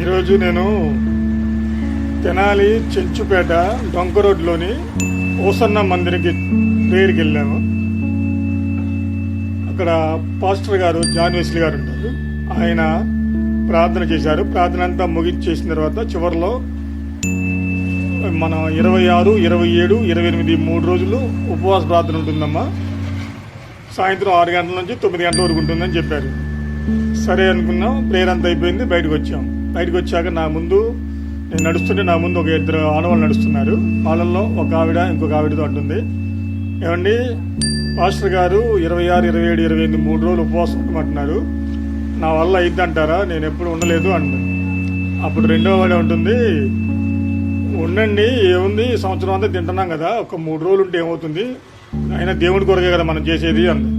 ఈరోజు నేను తెనాలి చెంచుపేట డొంక రోడ్లోని ఓసన్న మందిరికి ప్రేయర్కి వెళ్ళాము. అక్కడ పాస్టర్ గారు జాన్ వెస్లీ గారు ఉంటారు. ఆయన ప్రార్థన చేశారు. ప్రార్థన అంతా ముగించేసిన తర్వాత చివరిలో మన 26, 27, 28 3 రోజులు ఉపవాస ప్రార్థన ఉంటుందమ్మా. సాయంత్రం 6 గంటల నుంచి 9 గంటల వరకు ఉంటుందని చెప్పారు. సరే అనుకున్నాం. ప్రేయర్ అంతా అయిపోయింది. బయటకు వచ్చాం. బయటకు వచ్చాక నేను నడుస్తుంటే నా ముందు ఒక 2 ఆడవాళ్ళు నడుస్తున్నారు. వాళ్ళల్లో ఒక ఆవిడ ఇంకొక ఆవిడతో అంటుంది, ఏమండి పాస్టర్ గారు 26, 27, 28 3 రోజులు ఉపవాసం ఉండమంటున్నారు, నా వల్ల అయిద్దంటారా? నేను ఎప్పుడు ఉండలేదు అంట. అప్పుడు రెండో వాడే ఉంటుంది, ఉండండి ఏముంది, సంవత్సరం అంతా తింటున్నాం కదా, ఒక 3 రోజులు ఉంటే ఏమవుతుంది, అయినా దేవుడి కొరకే కదా మనం చేసేది అంది.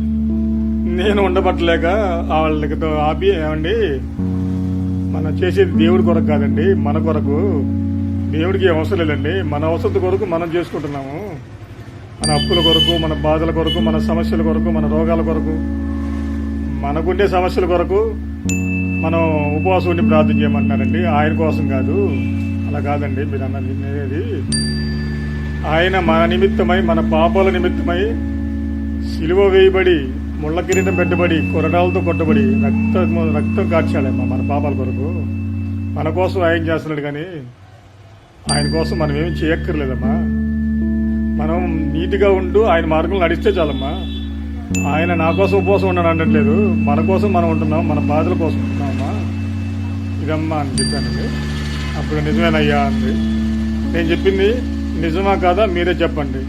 నేను ఉండబట్టలేక వాళ్ళతో ఆపి, ఏమండి మనం చేసేది దేవుడి కొరకు కాదండి, మన కొరకు. దేవుడికి అవసరం లేదండి, మన అవసరం కొరకు మనం చేసుకుంటున్నాము. మన అప్పుల కొరకు, మన బాధల కొరకు, మన సమస్యల కొరకు, మన రోగాల కొరకు, మనకుండే సమస్యల కొరకు మనం ఉపవాసం ఉండి ప్రార్థన చేయమంటున్నారండి, ఆయన కోసం కాదు. అలా కాదండి మీరు అన్నది. ఆయన మన నిమిత్తమై, మన పాపాల నిమిత్తమై సిలువ వేయబడి, ముళ్ళ కిరీటం పెట్టబడి, కొరడాలతో కొట్టబడి, రక్తం కార్చాడమ్మా మన పాపాల కొరకు. మన కోసం ఆయన చేస్తున్నాడు, కానీ ఆయన కోసం మనం ఏమి చేయక్కర్లేదమ్మా. మనం నీతిగా ఉంటూ ఆయన మార్గంలో నడిస్తే చాలమ్మా. ఆయన నా కోసం ఉపవాసం ఉండని అనట్లేదు, మన కోసం మనం ఉంటున్నాం, మన బాధల కోసం ఉంటున్నామమ్మా. ఇదమ్మా అని చెప్పానండి. అప్పుడు నిజమేనయ్యా అంది. నేను చెప్పింది నిజమా కాదా మీరే చెప్పండి.